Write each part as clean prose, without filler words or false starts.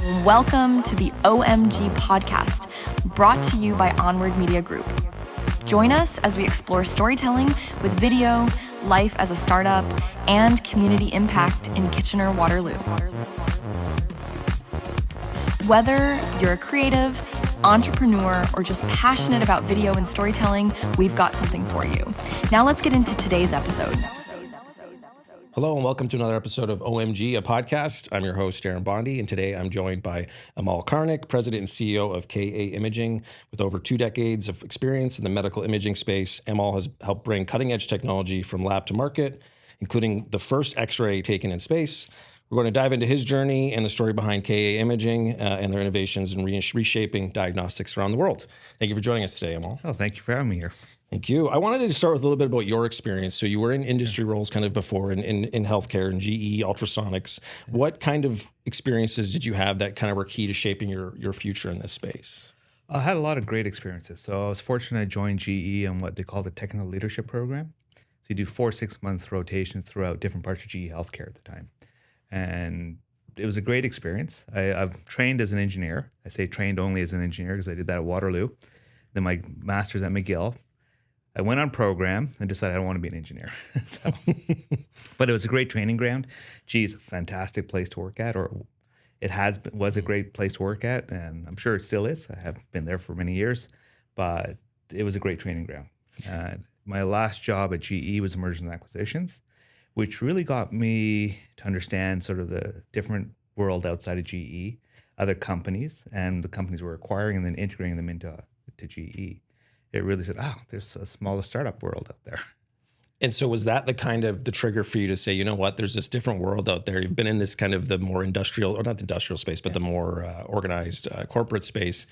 Welcome to the OMG podcast, brought to you by Onward Media Group. Join us as we explore storytelling with video, life as a startup, and community impact in Kitchener-Waterloo. Whether you're a creative, entrepreneur, or just passionate about video and storytelling, we've got something for you. Now let's get into today's episode. Hello and welcome to another episode of OMG, a podcast. I'm your host, Darren Bondy, and today I'm joined by Amol Karnick, President and CEO of KA Imaging. With over 2 decades of experience in the medical imaging space, Amol has helped bring cutting-edge technology from lab to market, including the first X-ray taken in space. We're going to dive into his journey and the story behind KA Imaging and their innovations in reshaping diagnostics around the world. Thank you for joining us today, Amol. Oh, thank you for having me here. Thank you. I wanted to start with a little bit about your experience. So you were in industry roles kind of before in healthcare and GE, ultrasonics. What kind of experiences did you have that kind of were key to shaping your future in this space? I had a lot of great experiences. So I was fortunate to join GE on what they call the Technical Leadership Program. So you do 4 6-month rotations throughout different parts of GE healthcare at the time. And it was a great experience. I've trained as an engineer. I say trained only as an engineer because I did that at Waterloo. Then my master's at McGill. I went on program and decided I don't want to be an engineer. But it was a great training ground. GE is a fantastic place to work at, or it was a great place to work at, and I'm sure it still is. I have been there for many years, but it was a great training ground. My last job at GE was mergers and acquisitions, which really got me to understand sort of the different world outside of GE, other companies, and the companies we're acquiring and then integrating them into GE. It really said, there's a smaller startup world out there. And so was that the kind of the trigger for you to say, you know what, there's this different world out there. You've been in this kind of the more industrial, or not the industrial space, but the more organized corporate space.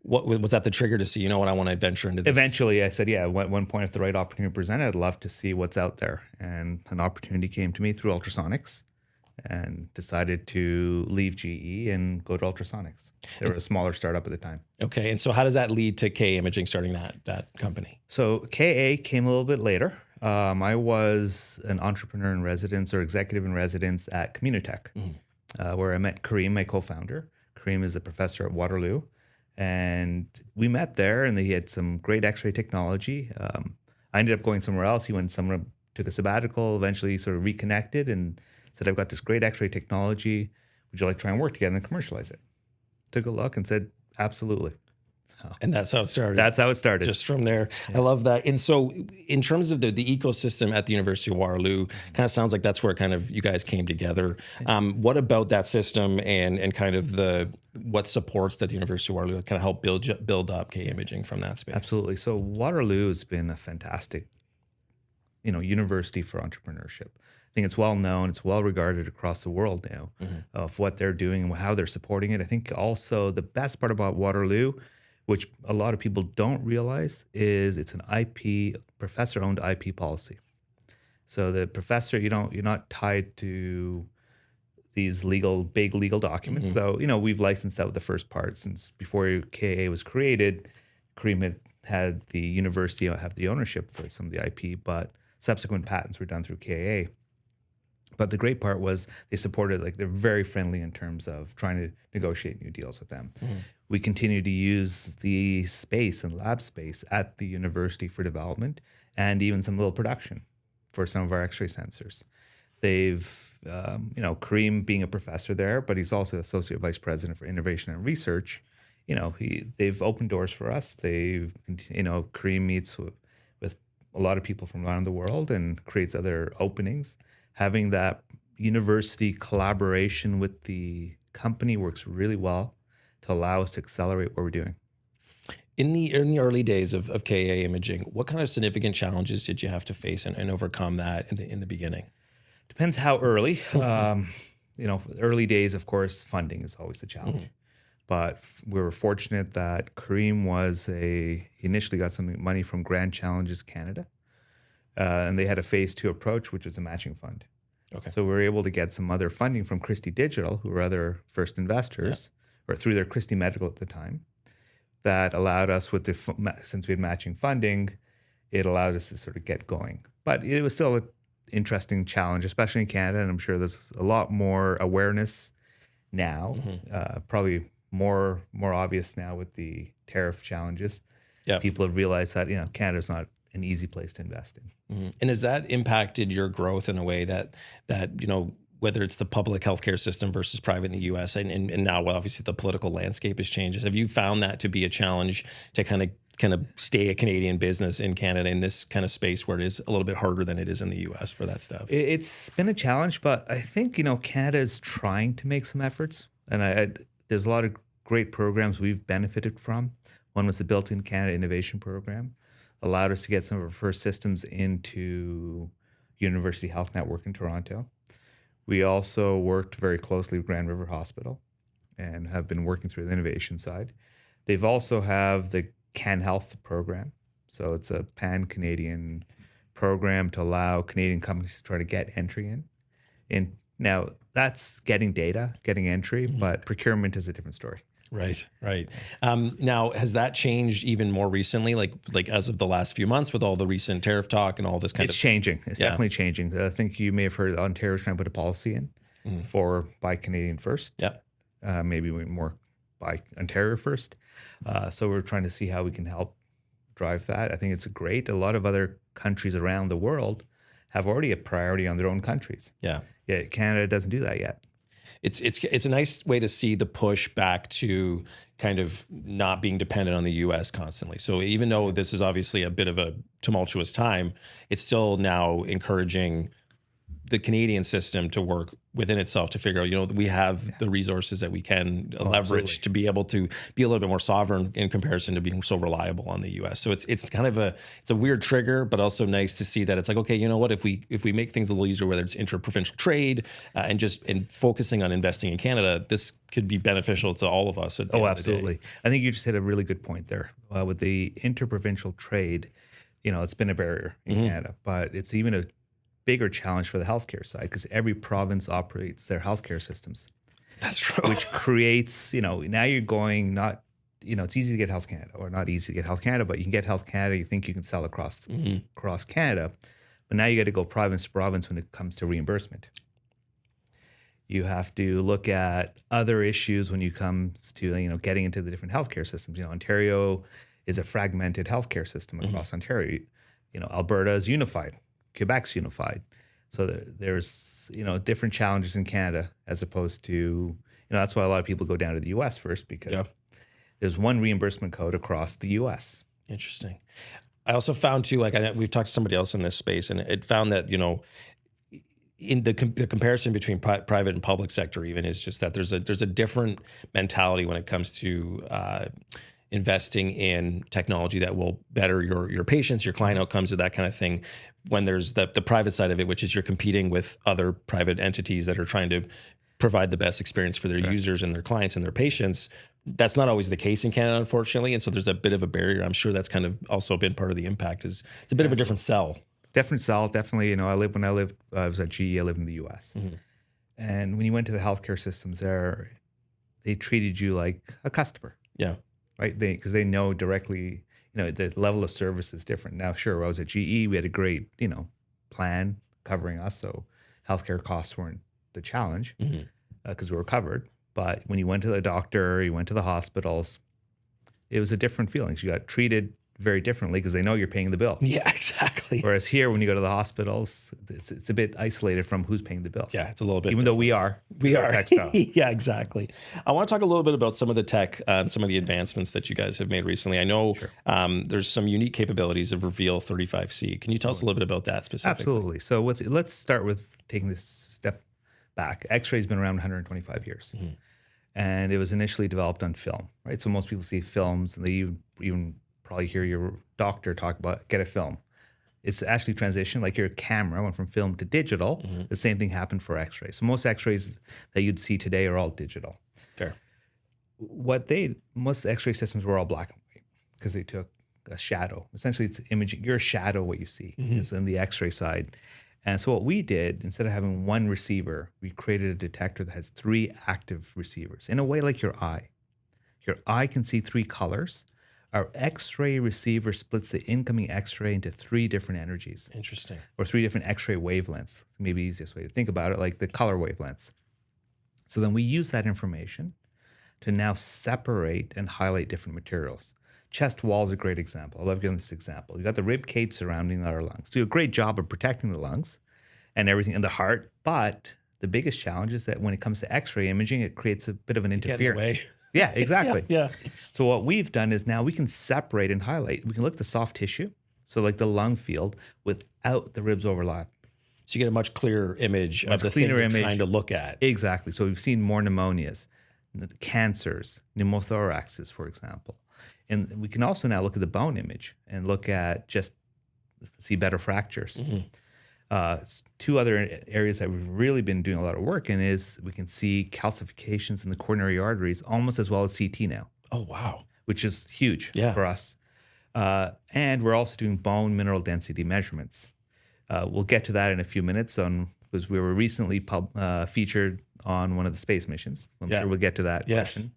What was that the trigger to see, you know what, I want to venture into this? Eventually, I said, at one point, if the right opportunity presented, I'd love to see what's out there. And an opportunity came to me through ultrasonics, and decided to leave GE and go to ultrasonics. They were a smaller startup at the time. Okay, and so how does that lead to KA Imaging starting that company? So KA came a little bit later. I was an entrepreneur in residence or executive in residence at Communitech, where I met Kareem, my co-founder. Kareem is a professor at Waterloo. And we met there, and he had some great X-ray technology. I ended up going somewhere else. He went somewhere, took a sabbatical, eventually sort of reconnected and said, I've got this great X-ray technology. Would you like to try and work together and commercialize it? Took a look and said, absolutely. So, and that's how it started. That's how it started. Just from there. Yeah. I love that. And so in terms of the ecosystem at the University of Waterloo, kind of sounds like that's where kind of you guys came together. What about that system and kind of what supports that the University of Waterloo kind of help build up KA Imaging from that space? Absolutely. So Waterloo has been a fantastic, university for entrepreneurship. I think it's well known, it's well regarded across the world now of what they're doing and how they're supporting it. I think also the best part about Waterloo, which a lot of people don't realize, is it's an professor-owned IP policy. So the professor, you're not tied to these big legal documents. So, we've licensed out the first part since before KA was created. Kareem had the university have the ownership for some of the IP, but subsequent patents were done through KA. But the great part was they supported, they're very friendly in terms of trying to negotiate new deals with them. We continue to use the space and lab space at the university for development and even some little production for some of our X-ray sensors. They've, Kareem being a professor there, but he's also Associate Vice President for Innovation and Research. They've opened doors for us. Kareem meets with a lot of people from around the world and creates other openings. Having that university collaboration with the company works really well to allow us to accelerate what we're doing. In the early days of KA Imaging, what kind of significant challenges did you have to face and overcome that in the beginning? Depends how early. Early days, of course, funding is always the challenge. But we were fortunate that Kareem he initially got some money from Grand Challenges Canada. And they had a phase 2 approach, which was a matching fund. Okay. So we were able to get some other funding from Christie Digital, who were other first investors, or through their Christie Medical at the time, that allowed us since we had matching funding, it allowed us to sort of get going. But it was still an interesting challenge, especially in Canada, and I'm sure there's a lot more awareness now. Probably more obvious now with the tariff challenges. Yeah. People have realized that Canada's not an easy place to invest in. And has that impacted your growth in a way that whether it's the public healthcare system versus private in the U.S. and now, well, obviously the political landscape has changed. Have you found that to be a challenge to kind of stay a Canadian business in Canada in this kind of space where it is a little bit harder than it is in the U.S. for that stuff? It's been a challenge, but I think Canada is trying to make some efforts, and there's a lot of great programs we've benefited from. One was the Built in Canada Innovation Program, allowed us to get some of our first systems into University Health Network in Toronto. We also worked very closely with Grand River Hospital and have been working through the innovation side. They've also have the Can Health program. So it's a pan-Canadian program to allow Canadian companies to try to get entry in. And now that's getting data, getting entry, but procurement is a different story. Right. Now, has that changed even more recently, like as of the last few months with all the recent tariff talk and all this It's changing. It's definitely changing. I think you may have heard Ontario's trying to put a policy in for Buy Canadian First. Yeah. Maybe more Buy Ontario First. So we're trying to see how we can help drive that. I think it's great. A lot of other countries around the world have already a priority on their own countries. Yeah. Canada doesn't do that yet. It's a nice way to see the push back to kind of not being dependent on the U.S. constantly. So even though this is obviously a bit of a tumultuous time, it's still now encouraging the Canadian system to work within itself to figure out, we have the resources that we can leverage to be able to be a little bit more sovereign in comparison to being so reliable on the U.S. So it's kind of a weird trigger, but also nice to see that it's like, okay, you know what, if we make things a little easier, whether it's interprovincial trade and focusing on investing in Canada, this could be beneficial to all of us. Absolutely. I think you just hit a really good point there. With the interprovincial trade, it's been a barrier in Canada, but it's even a bigger challenge for the healthcare side because every province operates their healthcare systems. That's true. Which creates, now you're going it's easy to get Health Canada, or not easy to get Health Canada, but you can get Health Canada, you think you can sell across Canada, but now you got to go province to province when it comes to reimbursement. You have to look at other issues when you come to, getting into the different healthcare systems. Ontario is a fragmented healthcare system across Ontario. Alberta is unified. Quebec's unified. So there's, different challenges in Canada as opposed to, that's why a lot of people go down to the U.S. first because there's one reimbursement code across the U.S. Interesting. I also found too, we've talked to somebody else in this space and it found that, in the comparison between private and public sector even is just that there's a different mentality when it comes to investing in technology that will better your patients, your client outcomes, or that kind of thing. When there's the private side of it, which is you're competing with other private entities that are trying to provide the best experience for their users and their clients and their patients. That's not always the case in Canada, unfortunately. And so there's a bit of a barrier. I'm sure that's kind of also been part of the impact is it's a bit of a different sell. Different sell, definitely. I was at GE, I lived in the US. And when you went to the healthcare systems there, they treated you like a customer. Yeah. Right? Because they know directly, the level of service is different. Now, sure, when I was at GE, we had a great, plan covering us. So healthcare costs weren't the challenge because we were covered. But when you went to the doctor, you went to the hospitals, it was a different feeling. You got treated very differently because they know you're paying the bill. Yeah, exactly. Whereas here, when you go to the hospitals, it's a bit isolated from who's paying the bill. Yeah, it's a little bit. Even though we are. Tech stuff. Yeah, exactly. I want to talk a little bit about some of the tech and some of the advancements that you guys have made recently. I know there's some unique capabilities of Reveal 35C. Can you tell us a little bit about that specifically? Absolutely. So let's start with taking this step back. X-ray's been around 125 years. And it was initially developed on film, right? So most people see films and they even probably hear your doctor talk about get a film. It's actually transitioned, like your camera went from film to digital. The same thing happened for X-rays. So most X-rays that you'd see today are all digital. Fair. Most X-ray systems were all black and white because they took a shadow. Essentially, it's imaging. You're a shadow what you see is in the X-ray side. And so what we did, instead of having one receiver, we created a detector that has 3 active receivers. In a way like your eye. Your eye can see 3 colors. Our X-ray receiver splits the incoming X-ray into 3 different energies. Interesting. Or 3 different X-ray wavelengths. Maybe the easiest way to think about it, like the color wavelengths. So then we use that information to now separate and highlight different materials. Chest wall is a great example. I love giving this example. You've got the rib cage surrounding our lungs. Do a great job of protecting the lungs and everything in the heart. But the biggest challenge is that when it comes to X-ray imaging, it creates a bit of an interference. Yeah, exactly. Yeah. So what we've done is now we can separate and highlight. We can look at the soft tissue, so like the lung field, without the ribs overlap. So you get a much clearer image of the thing you're trying to look at. Exactly. So we've seen more pneumonias, cancers, pneumothoraxes, for example. And we can also now look at the bone image and look at see better fractures. Two other areas that we've really been doing a lot of work in is we can see calcifications in the coronary arteries almost as well as CT now. Oh, wow. Which is huge for us. And we're also doing bone mineral density measurements. We'll get to that in a few minutes because we were recently featured on one of the space missions. I'm sure we'll get to that question.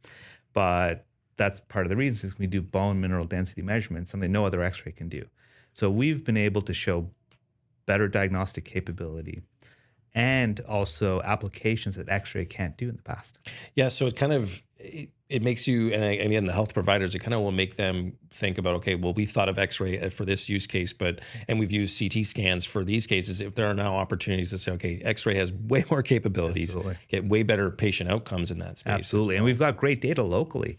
But that's part of the reason is we do bone mineral density measurements, something no other X-ray can do. So we've been able to show better diagnostic capability and also applications that X-ray can't do in the past. Yeah, so it makes you, and again, the health providers, it kind of will make them think about, okay, well, we thought of X-ray for this use case, and we've used CT scans for these cases. If there are now opportunities to say, okay, X-ray has way more capabilities, get way better patient outcomes in that space. Absolutely, and we've got great data locally.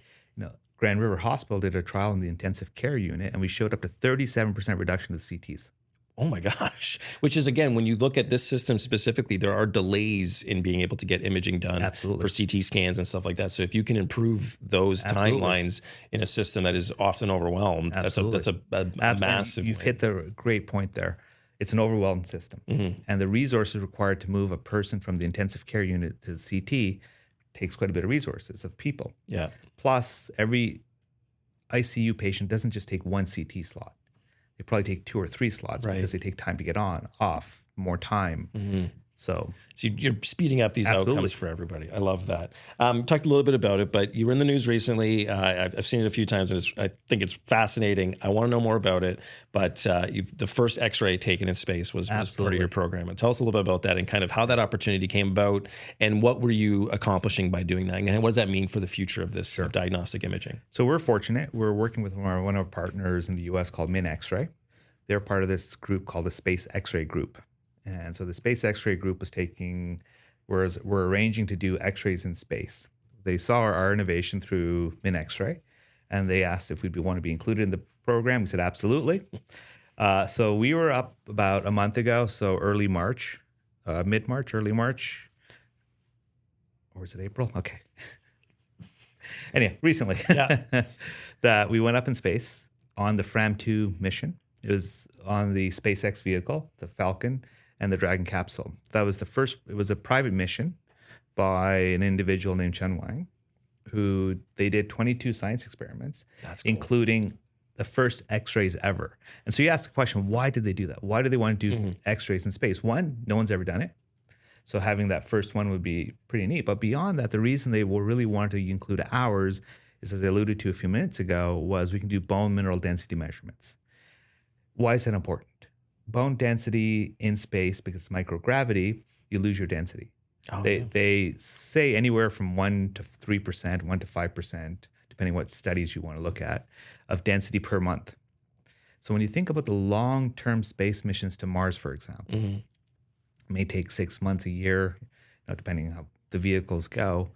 Grand River Hospital did a trial in the intensive care unit, and we showed up to 37% reduction of the CTs. Oh my gosh. Which is, again, when you look at this system specifically, there are delays in being able to get imaging done for CT scans and stuff like that. So if you can improve those timelines in a system that is often overwhelmed, that's a massive. You've hit the great point there. It's an overwhelmed system. And the resources required to move a person from the intensive care unit to the CT takes quite a bit of resources of people. Yeah. Plus, every ICU patient doesn't just take one CT slot. They probably take 2 or 3 slots because they take time to get on, off, more time. So you're speeding up these outcomes for everybody. I love that. Talked a little bit about it, but you were in the news recently. I've seen it a few times, and I think it's fascinating. I want to know more about it. But the first X-ray taken in space was part of your program. And tell us a little bit about that and kind of how that opportunity came about, and what were you accomplishing by doing that, and what does that mean for the future of this diagnostic imaging? So we're fortunate. We're working with one of our partners in the U.S. called Min X-ray. They're part of this group called the Space X-ray Group. And so the Space X-ray Group we're arranging to do X-rays in space. They saw our innovation through Min X-ray, and they asked if we'd want to be included in the program. We said, absolutely. So we were up about a month ago, so early March, mid-March, early March, or is it April? Okay. Anyway, recently, that we went up in space on the Fram-2 mission. It was on the SpaceX vehicle, the Falcon, and the Dragon capsule. That was the first. It was a private mission by an individual named Chen Wang, who they did 22 science experiments, including the first X-rays ever. And so you ask the question, why did they do that? Why do they want to do X-rays in space? One, no one's ever done it. So having that first one would be pretty neat. But beyond that, the reason they really wanted to include ours is, as I alluded to a few minutes ago, was we can do bone mineral density measurements. Why is that important? Bone density in space, because microgravity, you lose your density. They say anywhere from 1% to 3%, 1% to 5%, depending what studies you want to look at, of density per month. So when you think about the long-term space missions to Mars, for example, it may take 6 months, a year, depending on how the vehicles go.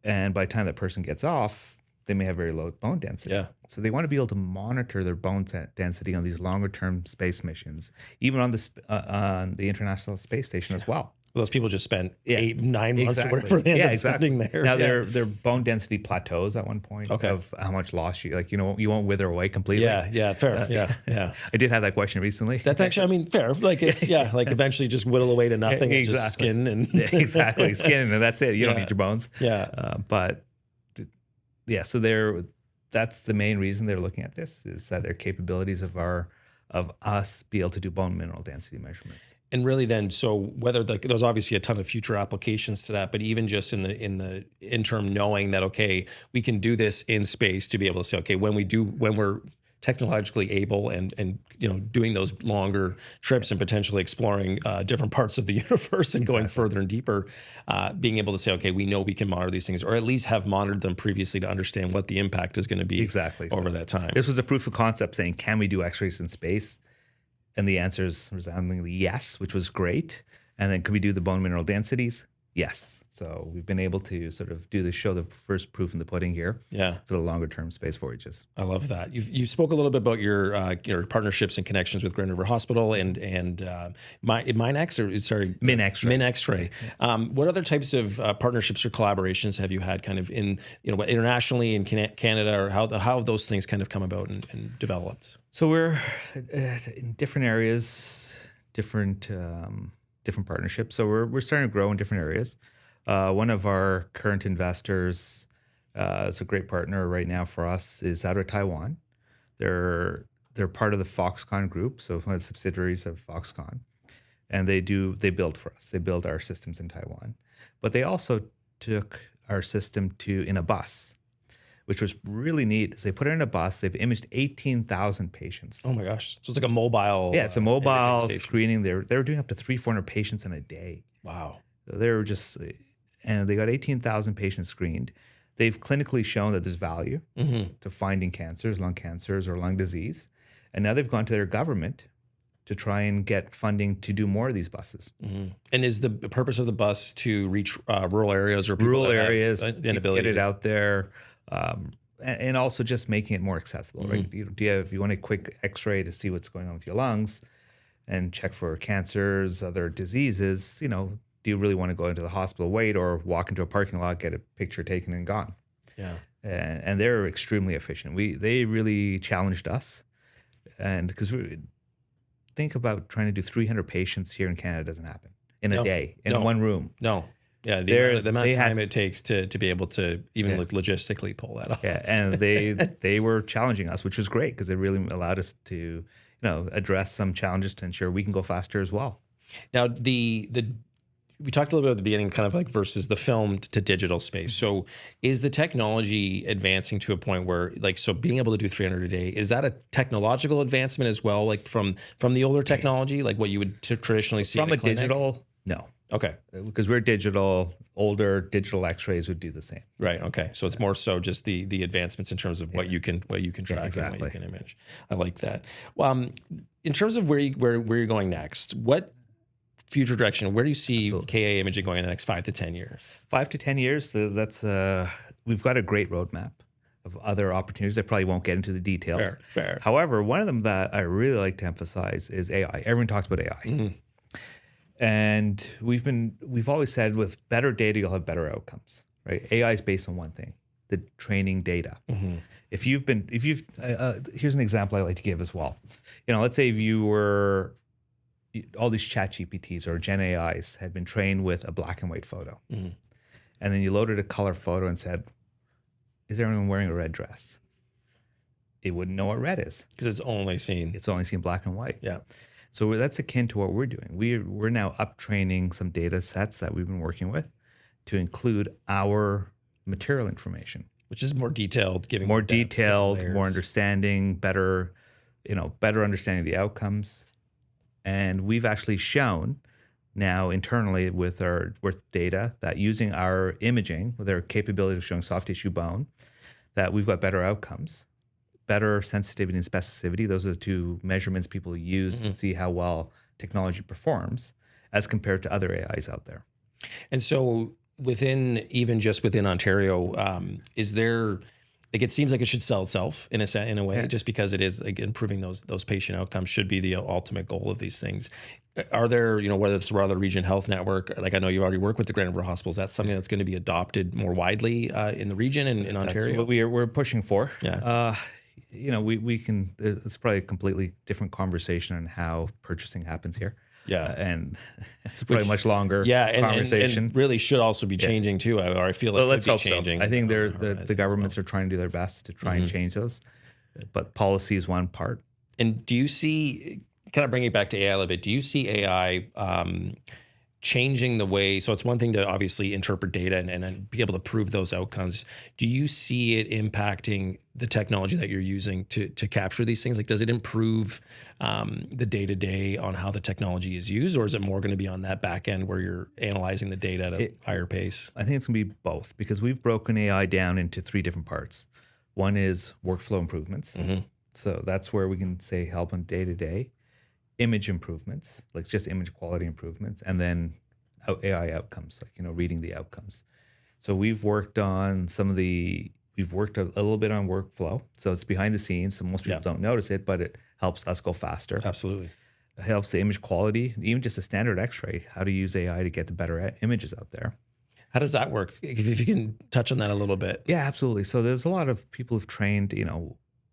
And by the time that person gets off, they may have very low bone density. Yeah. So they want to be able to monitor their bone density on these longer-term space missions, even on the International Space Station as well. Those people just spent 8, 9 months or whatever they end up spending there. Now their bone density plateaus at one point of how much loss you you won't wither away completely. Yeah, fair. Yeah. I did have that question recently. That's actually, fair. Like it's like eventually just whittle away to nothing. It's just skin and skin, and that's it. You don't need your bones. So that's the main reason they're looking at this, is that their capabilities of us be able to do bone mineral density measurements. And really then, so whether there's obviously a ton of future applications to that, but even just in the interim, knowing that, okay, we can do this in space, to be able to say, okay, when we're technologically able and doing those longer trips and potentially exploring different parts of the universe and going further and deeper, being able to say, okay, we know we can monitor these things, or at least have monitored them previously to understand what the impact is going to be over that time. This was a proof of concept saying, can we do X-rays in space? And the answer is resoundingly yes, which was great. And then could we do the bone mineral densities? Yes. So we've been able to sort of show the first proof in the pudding here for the longer term space voyages. I love that. You spoke a little bit about your partnerships and connections with Grand River Hospital and Min X-ray. What other types of partnerships or collaborations have you had kind of in internationally in Canada, or how have those things kind of come about and developed? So we're in different areas, different partnerships. So we're starting to grow in different areas. One of our current investors is a great partner right now for us, is out of Taiwan. They're part of the Foxconn group, so one of the subsidiaries of Foxconn, and they build for us. They build our systems in Taiwan, but they also took our system in a bus, which was really neat. Is they put it in a bus. They've imaged 18,000 patients. Oh my gosh! So it's like a mobile. Yeah, it's a mobile screening. They were doing up to 300-400 patients in a day. Wow. So and they got 18,000 patients screened. They've clinically shown that there's value to finding cancers, lung cancers, or lung disease. And now they've gone to their government to try and get funding to do more of these buses. And is the purpose of the bus to reach rural areas or people rural areas, inability get it out there, and also just making it more accessible, right? If you want a quick X-ray to see what's going on with your lungs and check for cancers, other diseases, do you really want to go into the hospital, wait, or walk into a parking lot, get a picture taken and gone? Yeah. And they're extremely efficient. They really challenged us, and because think about trying to do 300 patients here in Canada doesn't happen in a day in one room. No. Yeah, the amount of time it takes to be able to even logistically pull that off. Yeah, and they were challenging us, which was great because it really allowed us to address some challenges to ensure we can go faster as well. Now we talked a little bit at the beginning, kind of like versus the film to digital space. So is the technology advancing to a point where being able to do 300 a day, is that a technological advancement as well? Like from the older technology, like what you would traditionally see from in a clinic? Digital? No. Okay. Because we're digital, older digital X-rays would do the same. Right. Okay. So it's more so just the advancements in terms of what you can track and what you can image. I like that. In terms of where you're going next, what future direction, where do you see KA imaging going in the next 5 to 10 years? 5 to 10 years. That's we've got a great roadmap of other opportunities. I probably won't get into the details. Fair. However, one of them that I really like to emphasize is AI. Everyone talks about AI. And we've always said with better data, you'll have better outcomes, right? AI is based on one thing, the training data. Here's an example I like to give as well. Let's say if you were, all these chat GPTs or Gen AIs had been trained with a black and white photo. And then you loaded a color photo and said, is there anyone wearing a red dress? It wouldn't know what red is. Because it's only seen black and white. Yeah. So that's akin to what we're doing. We're now up training some data sets that we've been working with to include our material information. Which is more detailed, giving more detailed, more understanding, better understanding of the outcomes. And we've actually shown now internally with data that using our imaging, with our capability of showing soft tissue bone, that we've got better outcomes, better sensitivity and specificity. Those are the two measurements people use to see how well technology performs as compared to other AIs out there. And so within Ontario, is there, it seems like it should sell itself in a way, just because it is improving those patient outcomes should be the ultimate goal of these things. Are there, whether it's the Waterloo Region Health Network, like I know you already work with the Grand River Hospitals, that's something that's going to be adopted more widely in the region and in Ontario? That's what we're pushing for. Yeah. We can, it's probably a completely different conversation on how purchasing happens here. Yeah. And it's probably a much longer conversation. And really should also be changing too, or I feel like it could be changing. So. I think the governments are trying to do their best to try and change those, but policy is one part. And do you see, kind of bringing it back to AI a little bit, do you see AI changing the way, so it's one thing to obviously interpret data and be able to prove those outcomes. Do you see it impacting the technology that you're using to capture these things? Like, does it improve the day-to-day on how the technology is used, or is it more going to be on that back end where you're analyzing the data at a higher pace? I think it's going to be both, because we've broken AI down into 3 different parts. One is workflow improvements. So that's where we can say help on day-to-day. Image improvements, like just image quality improvements, and then AI outcomes, like, reading the outcomes. So we've worked a little bit on workflow. So it's behind the scenes, so most people don't notice it, but it helps us go faster. Absolutely. It helps the image quality, even just a standard X-ray, how to use AI to get the better images out there. How does that work? If you can touch on that a little bit. Yeah, absolutely. So there's a lot of people who've trained,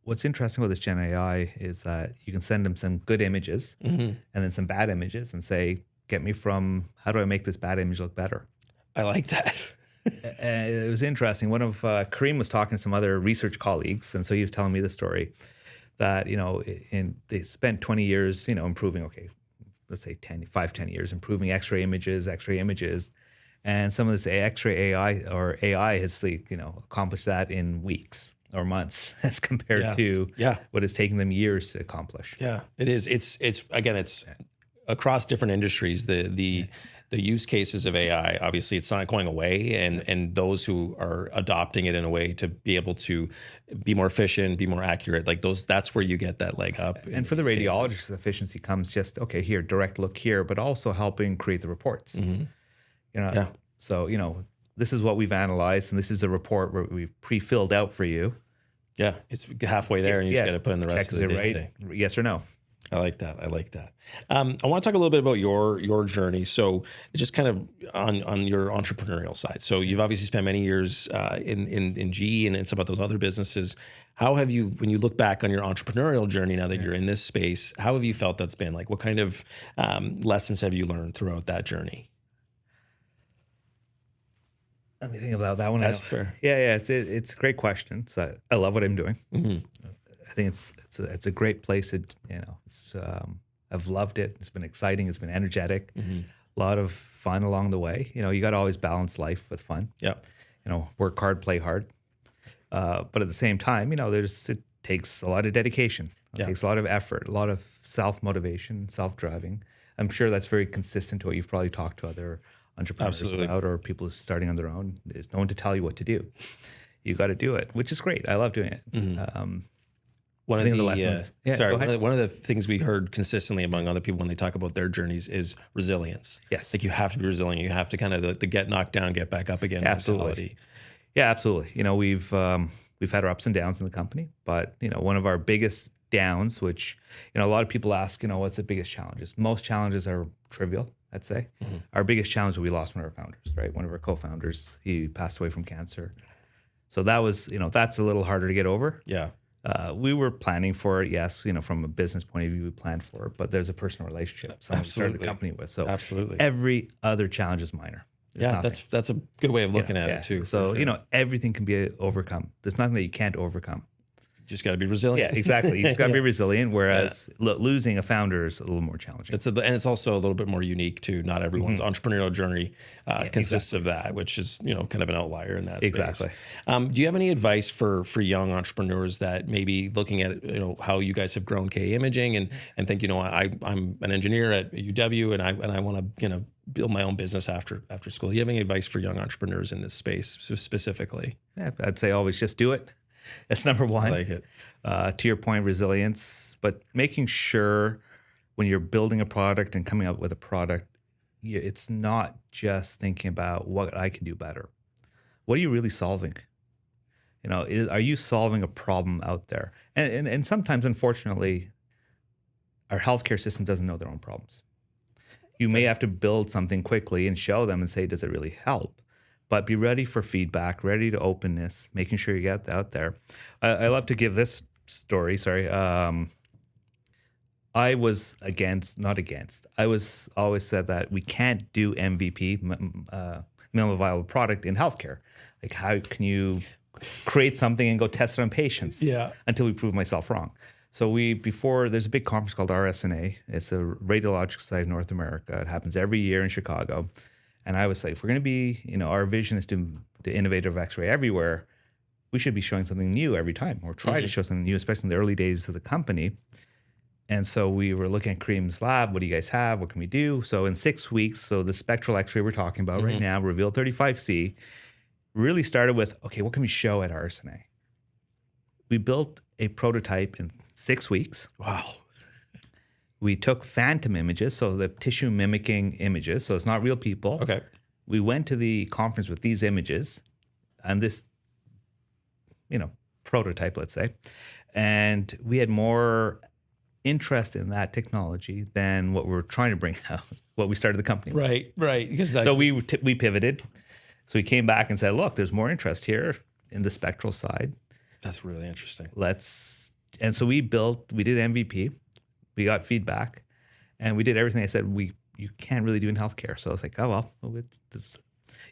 what's interesting about this Gen AI is that you can send them some good images and then some bad images and say, get me from, how do I make this bad image look better? I like that. And it was interesting. One of Kareem was talking to some other research colleagues, and so he was telling me the story that, they spent 20 years, improving, let's say 10 years, improving X-ray images. And some of this X-ray AI has, accomplished that in weeks or months as compared to what is taking them years to accomplish. Yeah, it is. It's across different industries. The use cases of AI, obviously, it's not going away, and those who are adopting it in a way to be able to be more efficient, be more accurate, like that's where you get that leg up. And for the radiologist, efficiency comes just here, direct look here, but also helping create the reports. So this is what we've analyzed, and this is a report where we've pre-filled out for you. Yeah, it's halfway there, and you just got to put in the rest of the day. Right? Yes or no? I like that. I want to talk a little bit about your journey. So just kind of on your entrepreneurial side. So you've obviously spent many years in GE and in some of those other businesses. How have you, when you look back on your entrepreneurial journey now that you're in this space, how have you felt that's been? Like, what kind of lessons have you learned throughout that journey? Let me think about that one. That's fair. Yeah, it's a great question. So I love what I'm doing. I think it's a great place. I've loved it. It's been exciting. It's been energetic. A lot of fun along the way. You got to always balance life with fun. Yeah. Work hard, play hard. But at the same time, it takes a lot of dedication. It takes a lot of effort, a lot of self-motivation, self-driving. I'm sure that's very consistent to what you've probably talked to other entrepreneurs about, or people starting on their own. There's no one to tell you what to do. You got to do it, which is great. I love doing it. One of the things we heard consistently among other people when they talk about their journeys is resilience. Yes. Like, you have to be resilient. You have to kind of the get knocked down, get back up again. Absolutely. Mentality. Yeah, absolutely. We've had our ups and downs in the company, but one of our biggest downs, which a lot of people ask, what's the biggest challenges? Most challenges are trivial, I'd say. Our biggest challenge was we lost one of our founders, right? One of our co-founders, he passed away from cancer. So that was, that's a little harder to get over. Yeah. We were planning for it, yes. From a business point of view, we planned for it, but there's a personal relationship someone we started the company with. So absolutely, every other challenge is minor. That's a good way of looking at it too. So everything can be overcome. There's nothing that you can't overcome. Just got to be resilient. Yeah, exactly. You just got to be resilient. Whereas losing a founder is a little more challenging. And it's also a little bit more unique too. Not everyone's entrepreneurial journey consists of that, which is kind of an outlier in that space. Exactly. Do you have any advice for young entrepreneurs that may be looking at how you guys have grown KA Imaging and think I'm an engineer at UW and I want to build my own business after school? Do you have any advice for young entrepreneurs in this space specifically? Yeah, I'd say always just do it. That's number one. I like it. To your point, resilience, but making sure when you're building a product and coming up with a product, it's not just thinking about what I can do better. What are you really solving? Are you solving a problem out there? And sometimes, unfortunately, our healthcare system doesn't know their own problems. You may have to build something quickly and show them and say, does it really help? But be ready for feedback, ready to openness, making sure you get out there. I love to give this story. Sorry. I was not against. I was always said that we can't do MVP, minimum viable product, in healthcare. Like, how can you create something and go test it on patients? Yeah. Until we prove myself wrong. So there's a big conference called RSNA. It's a Radiological Society of North America. It happens every year in Chicago. And I was like, if we're going to be, our vision is to innovative X-ray everywhere, we should be showing something new every time, or try to show something new, especially in the early days of the company. And so we were looking at Kareem's lab. What do you guys have? What can we do? So in 6 weeks, so the spectral X-ray we're talking about right now, Reveal 35C, really started with, okay, what can we show at RSNA? We built a prototype in 6 weeks. Wow. We took phantom images, so the tissue mimicking images, so it's not real people. Okay. We went to the conference with these images and this, prototype, let's say, and we had more interest in that technology than what we're trying to bring out, what we started the company with. Right. Because So we pivoted. So we came back and said, look, there's more interest here in the spectral side. That's really interesting. And so we did MVP. We got feedback, and we did everything I said you can't really do in healthcare. So I was like, oh, well,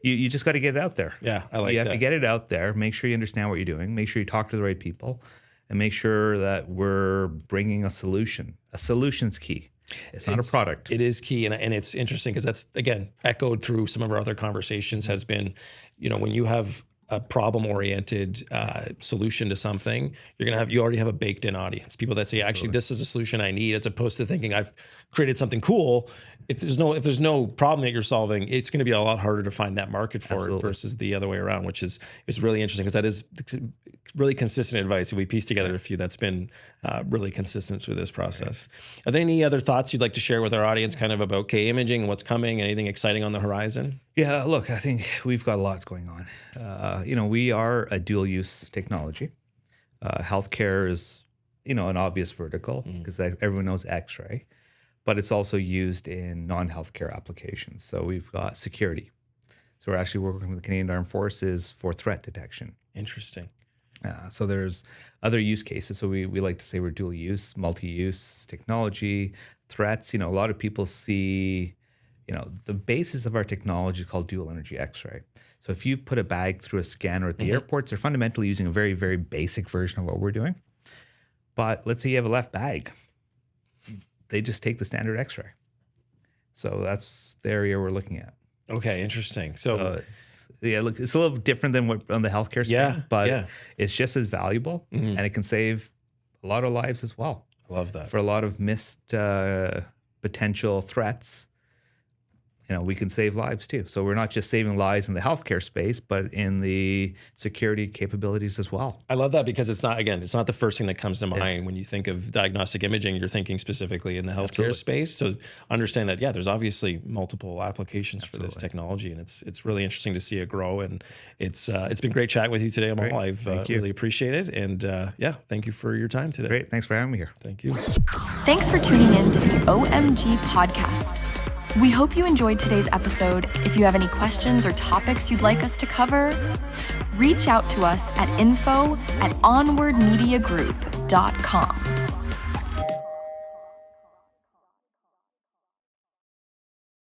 you just got to get it out there. Yeah, I like that. You have to get it out there, make sure you understand what you're doing, make sure you talk to the right people, and make sure that we're bringing a solution. A solution's key. It's not a product. It is key. And it's interesting because that's, again, echoed through some of our other conversations has been, when you have a problem-oriented solution to something, you already have a baked-in audience. People that say, actually, this is a solution I need, as opposed to thinking I've created something cool. If there's no problem that you're solving, it's going to be a lot harder to find that market for it versus the other way around, which is really interesting because that is really consistent advice. If we piece together a few, that's been really consistent through this process. Right. Are there any other thoughts you'd like to share with our audience, kind of about K imaging and what's coming? Anything exciting on the horizon? Yeah, look, I think we've got lots going on. We are a dual-use technology. Healthcare is, an obvious vertical because everyone knows X-ray, but it's also used in non-healthcare applications. So we've got security. So we're actually working with the Canadian Armed Forces for threat detection. Interesting. So there's other use cases. So we like to say we're dual-use, multi-use technology, threats. A lot of people see, the basis of our technology is called dual energy X-ray. So if you put a bag through a scanner at the airports, they're fundamentally using a very, very basic version of what we're doing. But let's say you have a left bag. They just take the standard X-ray. So that's the area we're looking at. Okay, interesting. So it's a little different than what on the healthcare side, but it's just as valuable and it can save a lot of lives as well. I love that. For a lot of missed potential threats, we can save lives too. So we're not just saving lives in the healthcare space, but in the security capabilities as well. I love that because it's not the first thing that comes to mind when you think of diagnostic imaging. You're thinking specifically in the healthcare space. So understand that, there's obviously multiple applications for this technology, and it's really interesting to see it grow. And it's been great chatting with you today, Amol. I've really appreciated it. And thank you for your time today. Great. Thanks for having me here. Thank you. Thanks for tuning in to the OMG podcast. We hope you enjoyed today's episode. If you have any questions or topics you'd like us to cover, reach out to us at info@onwardmediagroup.com.